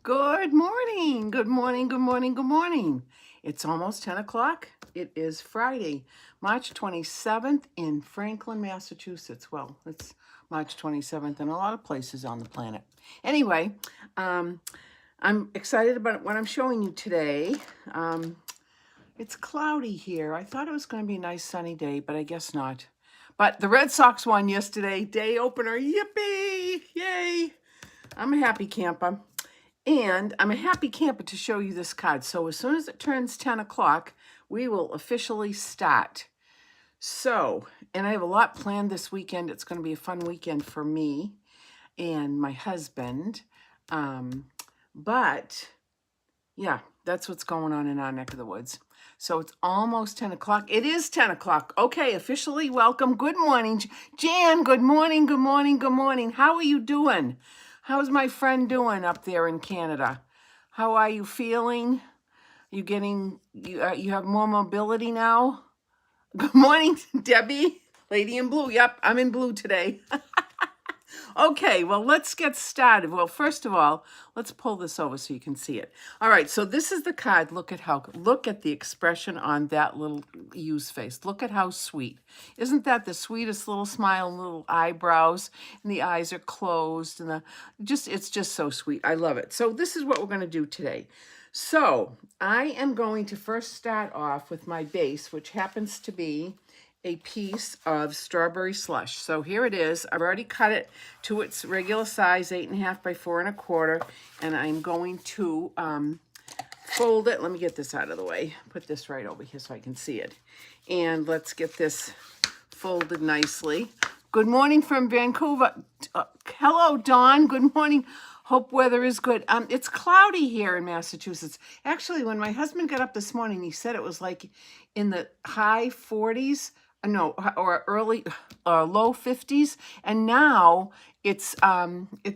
Good morning. Good morning. Good morning. Good morning. It's almost 10 o'clock. It is Friday, March 27th in Franklin, Massachusetts. Well, it's March 27th in a lot of places on the planet. Anyway, I'm excited about what I'm showing you today. It's cloudy here. I thought it was going to be a nice sunny day, but I guess not. But the Red Sox won yesterday. Day opener. Yippee! Yay! I'm a happy camper. And I'm a happy camper to show you this card. So as soon as it turns 10 o'clock, we will officially start. So, and I have a lot planned this weekend. It's going to be a fun weekend for me and my husband. But yeah, that's what's going on in our neck of the woods. So it's almost 10 o'clock. It is 10 o'clock. Okay, officially welcome. Good morning, Jan. Good morning, good morning, good morning. How are you doing? How's my friend doing up there in Canada? How are you feeling? You have more mobility now? Good morning, Debbie. Lady in blue. Yep, I'm in blue today. Okay, well, let's get started. Well, first of all, let's pull this over so you can see it. All right, so this is the card. Look at the expression on that little use face. Look at how sweet. Isn't that the sweetest little smile and little eyebrows? And the eyes are closed and it's just so sweet. I love it. So this is what we're going to do today. So I am going to first start off with my base, which happens to be a piece of strawberry slush. So here it is. I've already cut it to its regular size, 8.5 by 4.25, and I'm going to fold it. Let me get this out of the way. Put this right over here so I can see it. And let's get this folded nicely. Good morning from Vancouver. Hello, Dawn. Good morning. Hope weather is good. It's cloudy here in Massachusetts. Actually, when my husband got up this morning, he said it was like in the high 40s, or low 50s, and now it's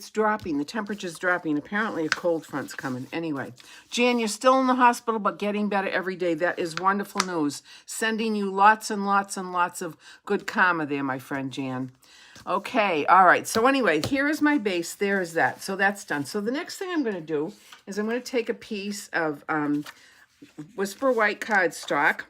dropping. The temperature's dropping. Apparently, a cold front's coming. Anyway, Jan, you're still in the hospital, but getting better every day. That is wonderful news. Sending you lots and lots and lots of good karma there, my friend Jan. Okay, all right. So anyway, here is my base. There is that. So that's done. So the next thing I'm going to do is I'm going to take a piece of Whisper White cardstock,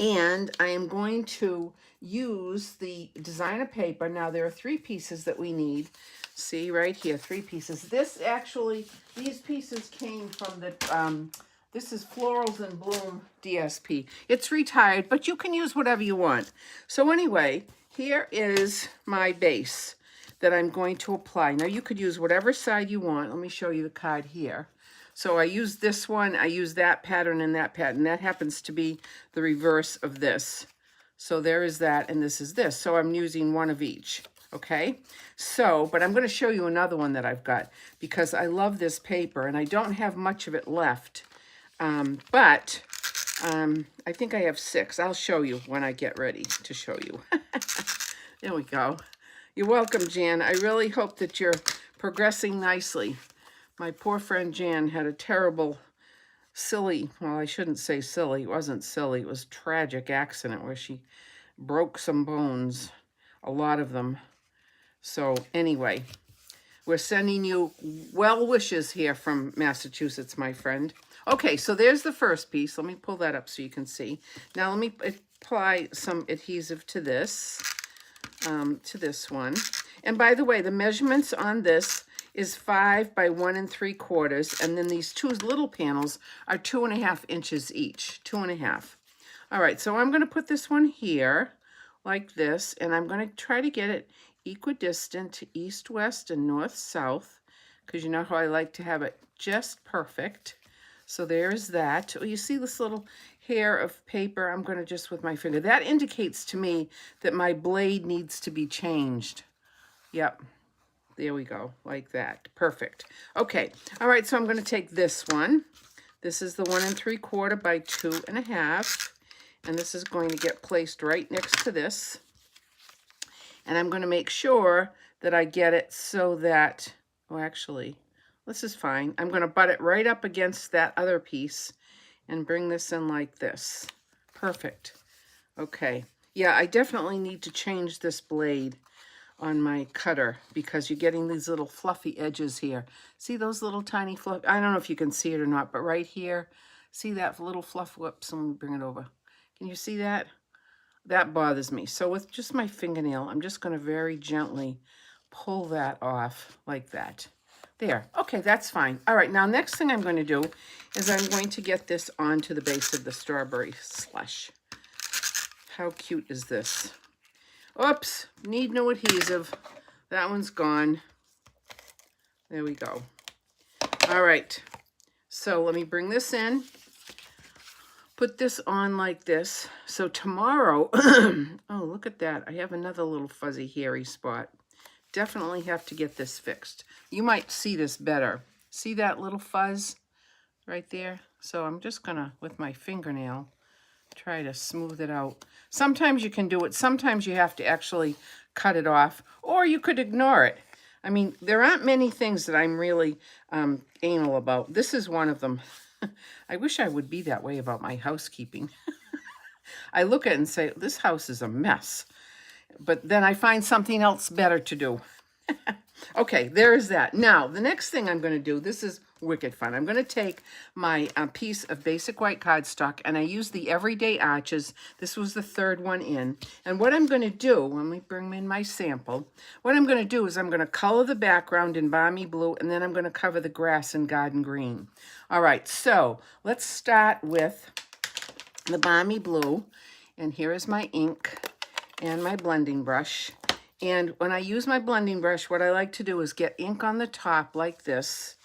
and I am going to use the designer paper. Now, there are 3 pieces that we need. See right here, 3 pieces. These pieces came from the, this is Florals in Bloom DSP. It's retired, but you can use whatever you want. So anyway, here is my base that I'm going to apply. Now, you could use whatever side you want. Let me show you the card here. So I use this one, I use that pattern and that pattern. That happens to be the reverse of this. So there is that, and this is this. So I'm using one of each, okay? So, but I'm going to show you another one that I've got because I love this paper, and I don't have much of it left. But I think I have 6. I'll show you when I get ready to show you. There we go. You're welcome, Jan. I really hope that you're progressing nicely. My poor friend Jan had a terrible, silly, well, I shouldn't say silly. It wasn't silly. It was a tragic accident where she broke some bones, a lot of them. So anyway, we're sending you well wishes here from Massachusetts, my friend. Okay, so there's the first piece. Let me pull that up so you can see. Now let me apply some adhesive to this one. And by the way, the measurements on this is 5 by 1 3/4, and then these 2 little panels are 2.5 inches each, 2.5. All right, so I'm going to put this one here like this, and I'm going to try to get it equidistant to east, west, and north, south, because you know how I like to have it just perfect. So there's that. Oh, you see this little hair of paper? I'm going to just with my finger. That indicates to me that my blade needs to be changed. Yep. There we go, like that. Perfect. Okay, all right, so I'm going to take this one. This is the 1 3/4 by 2.5, and this is going to get placed right next to this. And I'm going to make sure that I get it so that, oh, actually, this is fine. I'm going to butt it right up against that other piece and bring this in like this. Perfect. Okay. Yeah, I definitely need to change this blade. on my cutter because you're getting these little fluffy edges here. See those little tiny fluff? I don't know if you can see it or not, but right here, see that little fluff? Whoops, let me bring it over. Can you see that? That bothers me. So with just my fingernail, I'm just going to very gently pull that off like that. There. Okay, that's fine. All right, now next thing I'm going to do is I'm going to get this onto the base of the strawberry slush. How cute is this? Oops, need new adhesive. That one's gone. There we go. All right, so let me bring this in. Put this on like this. So tomorrow, oh, look at that. I have another little fuzzy hairy spot. Definitely have to get this fixed. You might see this better. See that little fuzz right there? So I'm just gonna, with my fingernail, try to smooth it out. Sometimes you can do it. Sometimes you have to actually cut it off, or you could ignore it. I mean, there aren't many things that I'm really anal about. This is one of them. I wish I would be that way about my housekeeping. I look at it and say, this house is a mess. But then I find something else better to do. Okay, there is that. Now, the next thing I'm going to do, this is wicked fun. I'm going to take my piece of basic white cardstock, and I use the Everyday Arches. This was the third one in. And what I'm going to do, let me bring in my sample. What I'm going to do is I'm going to color the background in Balmy Blue, and then I'm going to cover the grass in Garden Green. All right, so let's start with the Balmy Blue. And here is my ink and my blending brush. And when I use my blending brush, what I like to do is get ink on the top like this.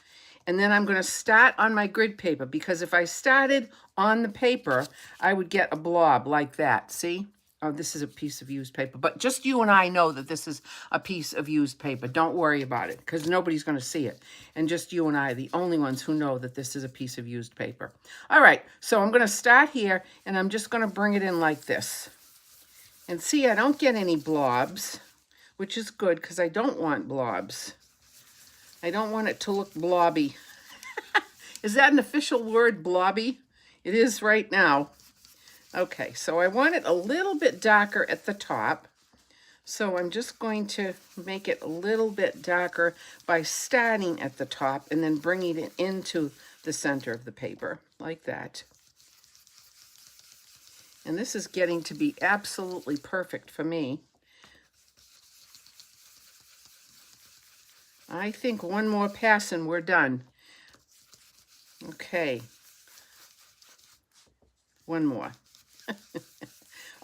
And then I'm going to start on my grid paper, because if I started on the paper, I would get a blob like that. See? Oh, this is a piece of used paper. But just you and I know that this is a piece of used paper. Don't worry about it, because nobody's going to see it. And just you and I are the only ones who know that this is a piece of used paper. All right, so I'm going to start here, and I'm just going to bring it in like this. And see, I don't get any blobs, which is good, because I don't want blobs. I don't want it to look blobby. Is that an official word, blobby? It is right now. Okay, so I want it a little bit darker at the top. So I'm just going to make it a little bit darker by starting at the top and then bringing it into the center of the paper, like that. And this is getting to be absolutely perfect for me. I think one more pass and we're done. Okay. One more.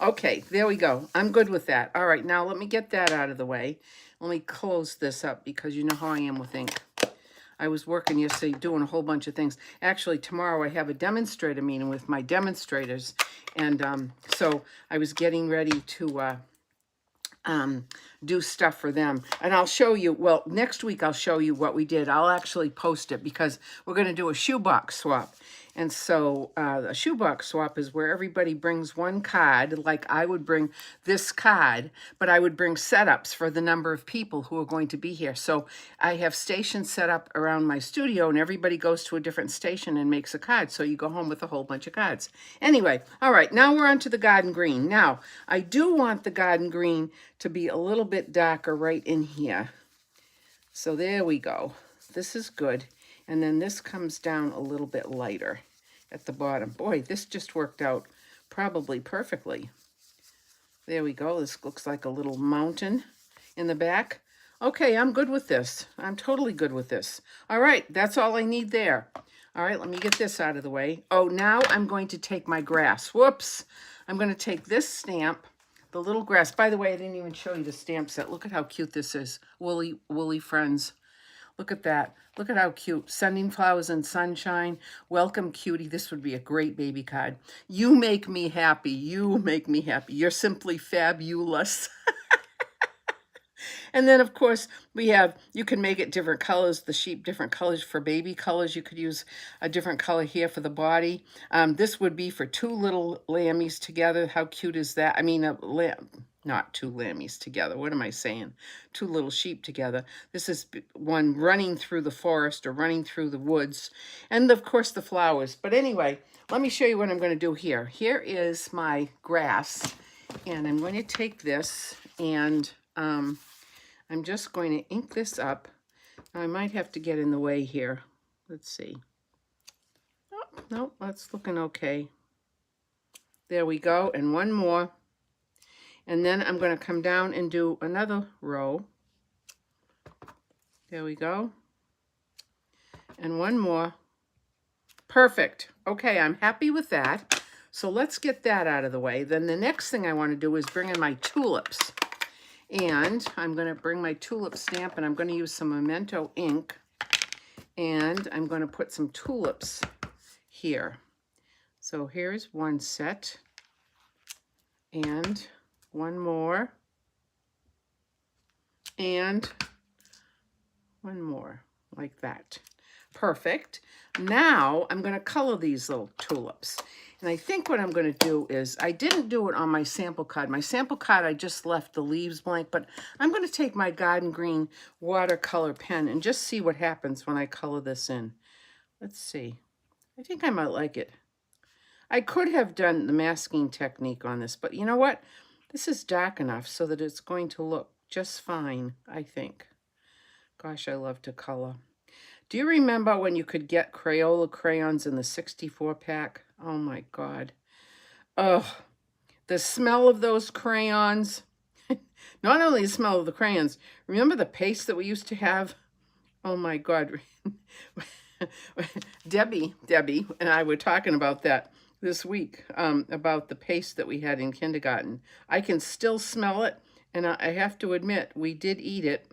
Okay, there we go. I'm good with that. All right, now let me get that out of the way. Let me close this up, because you know how I am with ink. I was working yesterday doing a whole bunch of things. Actually, tomorrow I have a demonstrator meeting with my demonstrators. And so I was getting ready to do stuff for them. And I'll show you, well, next week I'll show you what we did. I'll actually post it, because we're going to do a shoebox swap. And so a shoebox swap is where everybody brings one card, like I would bring this card, but I would bring setups for the number of people who are going to be here. So I have stations set up around my studio, and everybody goes to a different station and makes a card. So you go home with a whole bunch of cards. Anyway, all right, now we're on to the Garden Green. Now, I do want the Garden Green to be a little bit darker right in here. So there we go. This is good. And then this comes down a little bit lighter at the bottom. Boy, this just worked out probably perfectly. There we go. This looks like a little mountain in the back. Okay, I'm good with this. I'm totally good with this. All right, that's all I need there. All right, let me get this out of the way. Oh, now I'm going to take my grass. Whoops. I'm going to take this stamp, the little grass. By the way, I didn't even show you the stamp set. Look at how cute this is. Woolly Friends. Look at that. Look at how cute. Sending flowers and sunshine. Welcome, cutie. This would be a great baby card. You make me happy. You make me happy. You're simply fabulous. And then, of course, we have, you can make it different colors, the sheep, different colors for baby colors. You could use a different color here for the body. This would be for two little lammies together. How cute is that? I mean, not two lammies together. What am I saying? Two little sheep together. This is one running through the forest or running through the woods. And, of course, the flowers. But anyway, let me show you what I'm going to do here. Here is my grass. And I'm going to take this and I'm just going to ink this up. I might have to get in the way here. Let's see. Oh, no, that's looking okay. There we go, and one more. And then I'm going to come down and do another row. There we go. And one more. Perfect. Okay, I'm happy with that. So let's get that out of the way. Then the next thing I want to do is bring in my tulips. And I'm going to bring my tulip stamp, and I'm going to use some Memento ink. And I'm going to put some tulips here. So here's one set. And one more. And one more, like that. Perfect. Now I'm going to color these little tulips. And I think what I'm going to do is, I didn't do it on my sample card. My sample card, I just left the leaves blank, but I'm going to take my Garden Green watercolor pen and just see what happens when I color this in. Let's see. I think I might like it. I could have done the masking technique on this, but you know what? This is dark enough so that it's going to look just fine, I think. Gosh, I love to color. Do you remember when you could get Crayola crayons in the 64 pack? Oh my God. Oh, the smell of those crayons. Not only the smell of the crayons, remember the paste that we used to have? Oh my God. Debbie and I were talking about that this week, about the paste that we had in kindergarten. I can still smell it, and I have to admit, we did eat it.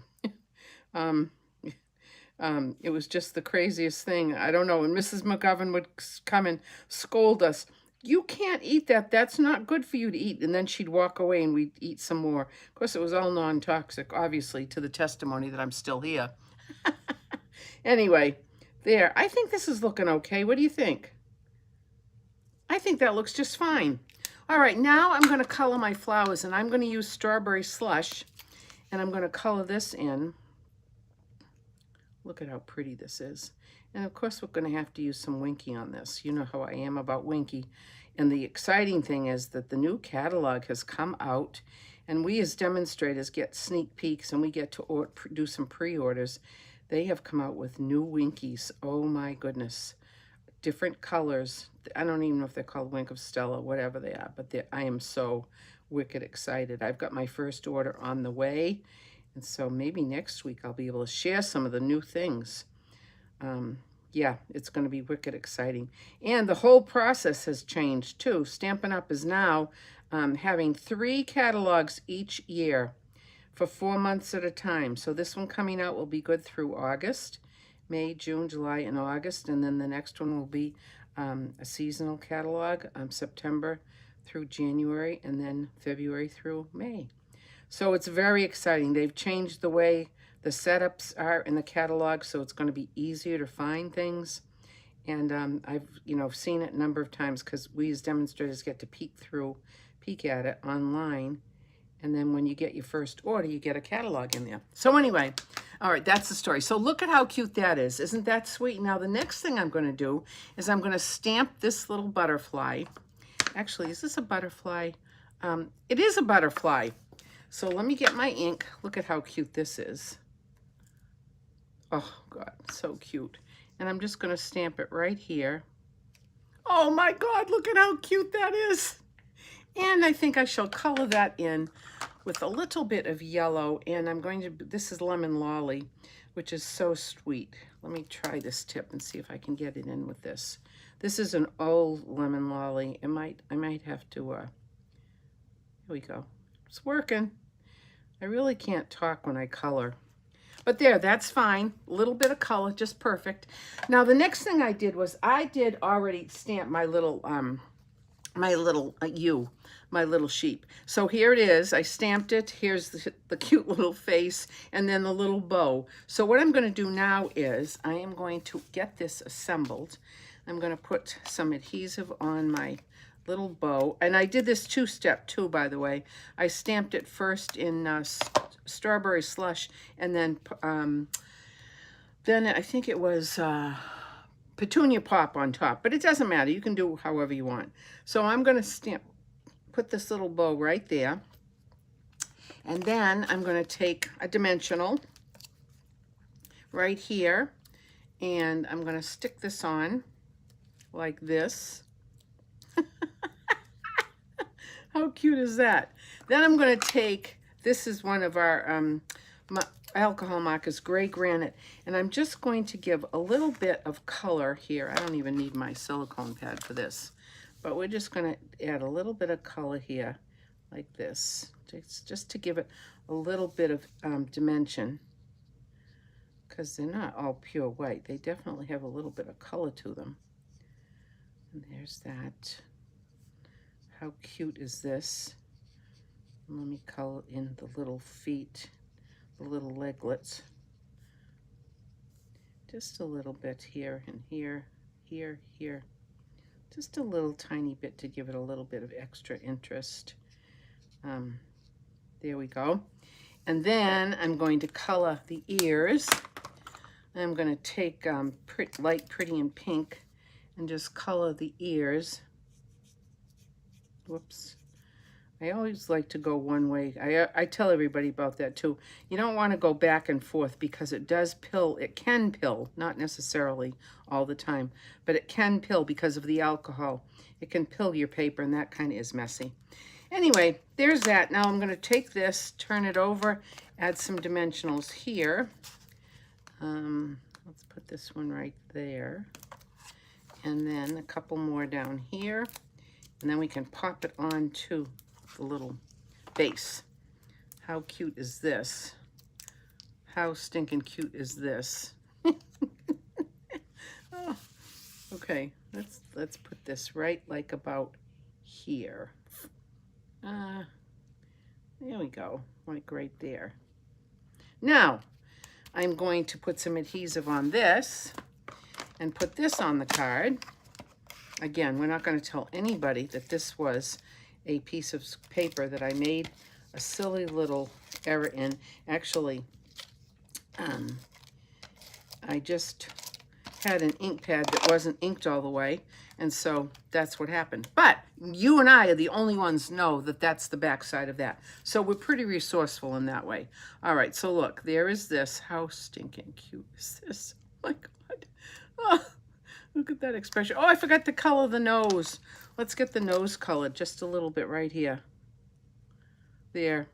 It was just the craziest thing. I don't know. And Mrs. McGovern would come and scold us. You can't eat that. That's not good for you to eat. And then she'd walk away and we'd eat some more. Of course, it was all non-toxic, obviously, to the testimony that I'm still here. Anyway, there. I think this is looking okay. What do you think? I think that looks just fine. All right, now I'm going to color my flowers, and I'm going to use Strawberry Slush, and I'm going to color this in. Look at how pretty this is. And of course, we're going to have to use some Winky on this. You know how I am about Winky. And the exciting thing is that the new catalog has come out, and we as demonstrators get sneak peeks, and we get to do some pre-orders. They have come out with new Winkies. Oh my goodness. Different colors. I don't even know if they're called Wink of Stella, whatever they are, but I am so wicked excited. I've got my first order on the way. And so maybe next week I'll be able to share some of the new things. Yeah, it's going to be wicked exciting. And the whole process has changed too. Stampin' Up! Is now having 3 catalogs each year for 4 months at a time. So this one coming out will be good through August, May, June, July, and August. And then the next one will be a seasonal catalog, September through January, and then February through May. So it's very exciting. They've changed the way the setups are in the catalog, so it's going to be easier to find things. And I've seen it a number of times because we as demonstrators get to peek at it online. And then when you get your first order, you get a catalog in there. So anyway, all right, that's the story. So look at how cute that is. Isn't that sweet? Now the next thing I'm going to do is I'm going to stamp this little butterfly. Actually, is this a butterfly? It is a butterfly. So let me get my ink. Look at how cute this is. Oh, God, so cute. And I'm just going to stamp it right here. Oh, my God, look at how cute that is. And I think I shall color that in with a little bit of yellow. And I'm going to, this is Lemon Lolly, which is so sweet. Let me try this tip and see if I can get it in with this. This is an old Lemon Lolly. I might have to, here we go. It's working. I really can't talk when I color. But there, that's fine. A little bit of color, just perfect. Now, the next thing I did was I did already stamp my little sheep. So here it is. I stamped it. Here's the cute little face and then the little bow. So what I'm going to do now is I am going to get this assembled. I'm going to put some adhesive on my little bow. And I did this 2-step too, by the way. I stamped it first in Strawberry Slush, and then I think it was Petunia Pop on top. But it doesn't matter. You can do however you want. So I'm going to put this little bow right there. And then I'm going to take a dimensional right here, and I'm going to stick this on like this. How cute is that? Then I'm going to take, this is one of our alcohol markers, Gray Granite, and I'm just going to give a little bit of color here. I don't even need my silicone pad for this, but we're just going to add a little bit of color here like this, just to give it a little bit of dimension, because they're not all pure white. They definitely have a little bit of color to them. And there's that. How cute is this? Let me color in the little feet, the little leglets. Just a little bit here and here, here, here. Just a little tiny bit to give it a little bit of extra interest. There we go. And then I'm going to color the ears. I'm going to take light Pretty in Pink and just color the ears. Whoops. I always like to go one way. I tell everybody about that too. You don't want to go back and forth because it does pill. It can pill, not necessarily all the time, but it can pill because of the alcohol. It can pill your paper, and that kind of is messy. Anyway, there's that. Now I'm going to take this, turn it over, add some dimensionals here. Let's put this one right there. And then a couple more down here. And then we can pop it onto the little base. How cute is this? How stinking cute is this? Oh, okay, let's put this right like about here. There we go, like right there. Now, I'm going to put some adhesive on this and put this on the card. Again, we're not going to tell anybody that this was a piece of paper that I made a silly little error in. Actually, I just had an ink pad that wasn't inked all the way, and so that's what happened. But you and I are the only ones know that that's the back side of that. So we're pretty resourceful in that way. All right, so look, there is this. How stinking cute is this? Oh my God. Oh, look at that expression. Oh, I forgot to color the nose. Let's get the nose colored just a little bit right here. There.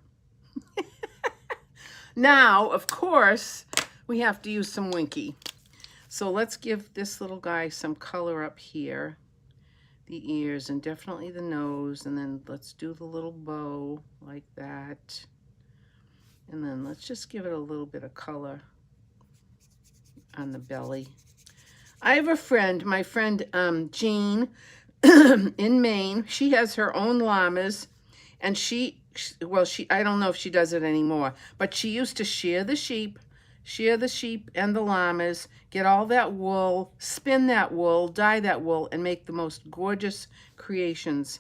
Now, of course, we have to use some Winky. So let's give this little guy some color up here. The ears and definitely the nose. And then let's do the little bow like that. And then let's just give it a little bit of color on the belly. I have a friend, my friend Jean in Maine. She has her own llamas, and I don't know if she does it anymore, but she used to shear the sheep and the llamas, get all that wool, spin that wool, dye that wool, and make the most gorgeous creations.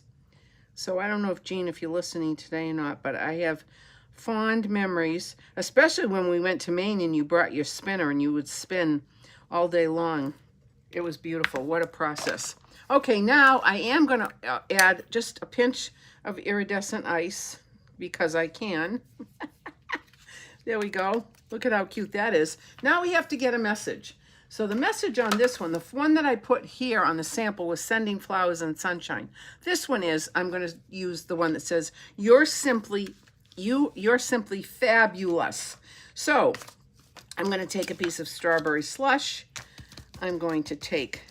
So I don't know if Jean, if you're listening today or not, but I have fond memories, especially when we went to Maine and you brought your spinner and you would spin all day long. It was beautiful. What a process. Okay, now I am going to add just a pinch of iridescent ice because I can. There we go. Look at how cute that is. Now we have to get a message. So the message on this one, the one that I put here on the sample was sending flowers and sunshine. This one is, I'm going to use the one that says, you're simply fabulous. So I'm going to take a piece of strawberry slush. I'm going to take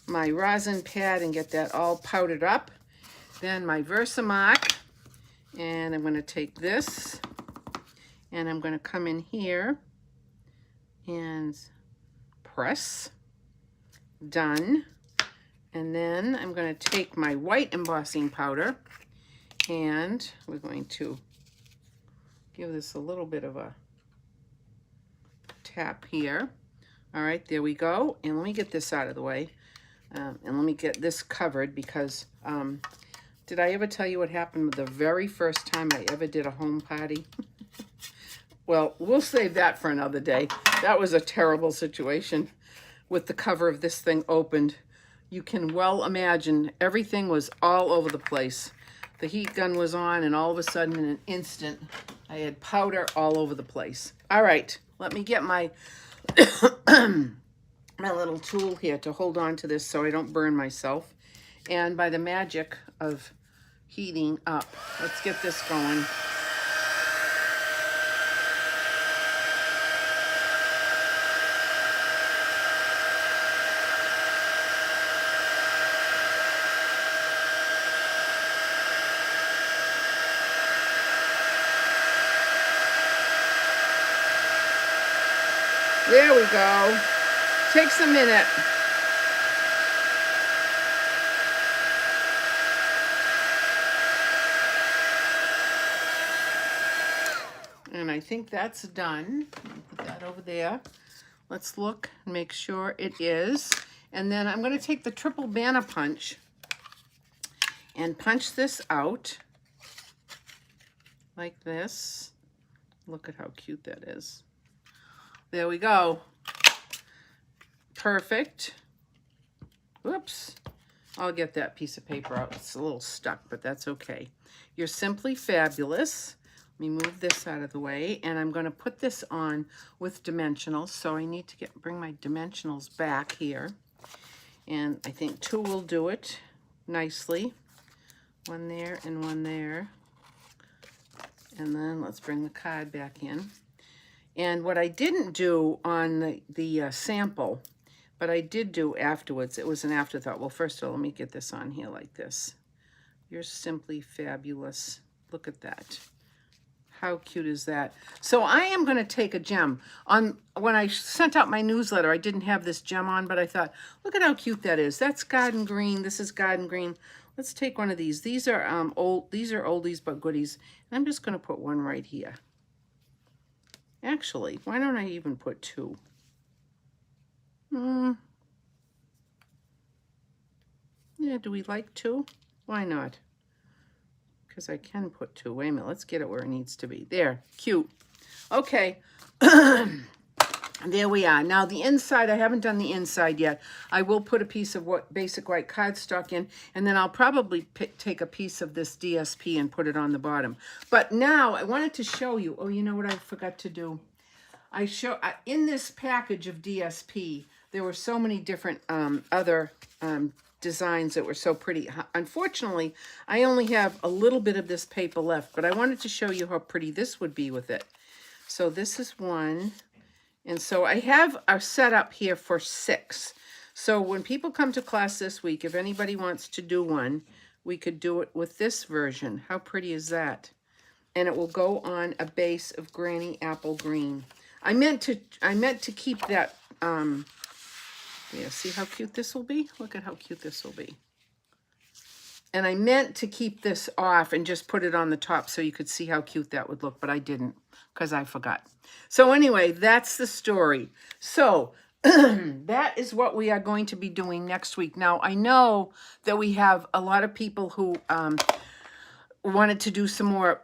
my rosin pad and get that all powdered up. Then my Versamark, and I'm going to take this, and I'm going to come in here and press. Done. And then I'm going to take my white embossing powder, and we're going to give this a little bit of a tap here. All right, there we go. And let me get this out of the way. And let me get this covered because did I ever tell you what happened the very first time I ever did a home party? Well, we'll save that for another day. That was a terrible situation with the cover of this thing opened. You can well imagine everything was all over the place. the heat gun was on, and all of a sudden, in an instant, I had powder all over the place. All right, let me get my my little tool here to hold on to this so I don't burn myself. And by the magic of heating up, let's get this going. There we go. Takes a minute. And I think that's done. Put that over there. Let's look and make sure it is. And then I'm going to take the triple banner punch and punch this out like this. Look at how cute that is. There we go. Perfect. Whoops. I'll get that piece of paper out. It's a little stuck, but that's okay. You're simply fabulous. Let me move this out of the way, and I'm going to put this on with dimensionals. So I need to bring my dimensionals back here. And I think 2 will do it nicely. 1 there and 1 there. And then let's bring the card back in. And what I didn't do on the sample, but I did do afterwards, it was an afterthought. Well, first of all, let me get this on here like this. You're simply fabulous. Look at that. How cute is that? So I am going to take a gem. When I sent out my newsletter, I didn't have this gem on, but I thought, look at how cute that is. That's garden green. This is garden green. Let's take one of these. These are These are oldies but goodies. And I'm just going to put one right here. Actually, why don't I even put 2? Yeah, do we like 2? Why not? Because I can put 2. Wait a minute, let's get it where it needs to be. There, cute. Okay, there we are. Now the inside, I haven't done the inside yet. I will put a piece of basic white cardstock in, and then I'll probably take a piece of this DSP and put it on the bottom. But now I wanted to show you, oh, you know what I forgot to do? In this package of DSP, there were so many different other designs that were so pretty. Unfortunately, I only have a little bit of this paper left, but I wanted to show you how pretty this would be with it. So this is one. And so I have a setup here for 6. So when people come to class this week, if anybody wants to do one, we could do it with this version. How pretty is that? And it will go on a base of Granny Apple Green. I meant to keep that, yeah, see how cute this will be? Look at how cute this will be. And I meant to keep this off and just put it on the top so you could see how cute that would look, but I didn't because I forgot. So anyway, that's the story. So that is what we are going to be doing next week. Now, I know that we have a lot of people who wanted to do some more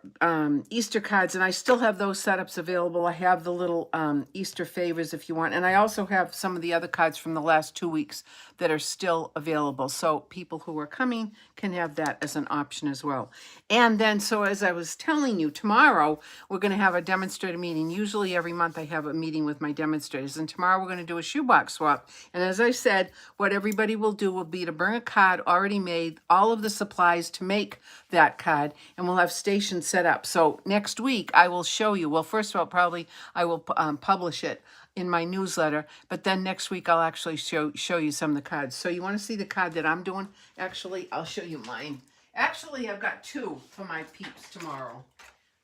Easter cards, and I still have those setups available. I have the little Easter favors if you want, and I also have some of the other cards from the last 2 weeks that are still available, so people who are coming can have that as an option as well. And then, so as I was telling you, tomorrow we're going to have a demonstrator meeting. Usually every month I have a meeting with my demonstrators, and tomorrow we're going to do a shoebox swap. And as I said, what everybody will do will be to bring a card already made, all of the supplies to make that card, and we'll have stations set up. So next week I will show you, well, first of all, probably I will publish it in my newsletter, but then next week I'll actually show you some of the cards. So you want to see the card that I'm doing? Actually, I'll show you mine. Actually, I've got 2 for my peeps tomorrow.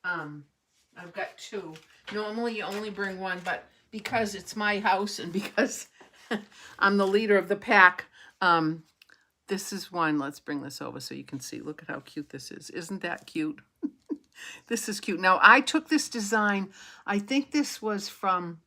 I've got 2. Normally you only bring 1, but because it's my house and because I'm the leader of the pack, this is one. Let's bring this over so you can see. Look at how cute this is. Isn't that cute? This is cute. Now, I took this design. I think this was from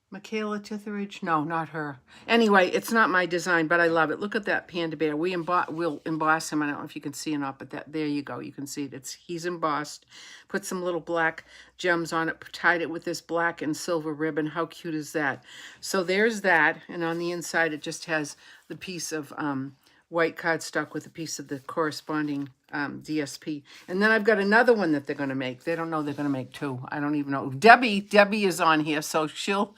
Michaela Titheridge. No, not her. Anyway, it's not my design, but I love it. Look at that panda bear. We'll emboss him. I don't know if you can see or not, but there you go. You can see it. He's embossed. Put some little black gems on it. Tied it with this black and silver ribbon. How cute is that? So there's that. And on the inside, it just has the piece of white cardstock with a piece of the corresponding DSP. And then I've got another one that they're going to make. They don't know they're going to make two. I don't even know. Debbie is on here, so she'll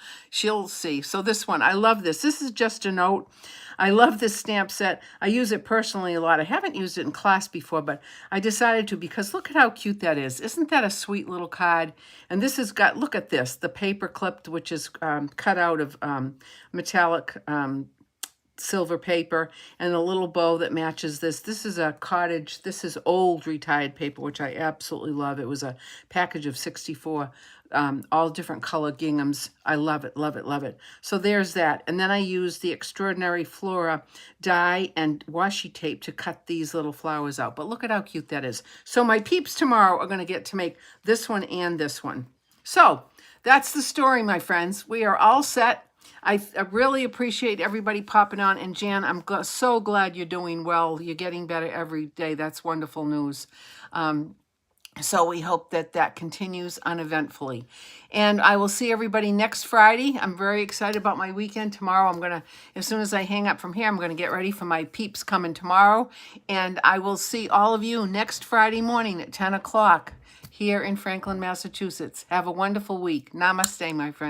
see. So this one, I love this. This is just a note. I love this stamp set. I use it personally a lot. I haven't used it in class before, but I decided to because look at how cute that is. Isn't that a sweet little card? And this has got, look at this, the paper clipped, which is cut out of metallic silver paper, and a little bow that matches this. This is a cottage, this is old retired paper, which I absolutely love. It was a package of 64, all different color ginghams. I love it, love it, love it. So there's that. And then I use the Extraordinary Flora die and washi tape to cut these little flowers out. But look at how cute that is. So my peeps tomorrow are going to get to make this one and this one. So that's the story, my friends. We are all set. I really appreciate everybody popping on. And Jan, I'm so glad you're doing well. You're getting better every day. That's wonderful news. So we hope that that continues uneventfully. And I will see everybody next Friday. I'm very excited about my weekend. Tomorrow I'm going to, as soon as I hang up from here, I'm going to get ready for my peeps coming tomorrow. And I will see all of you next Friday morning at 10 o'clock here in Franklin, Massachusetts. Have a wonderful week. Namaste, my friends.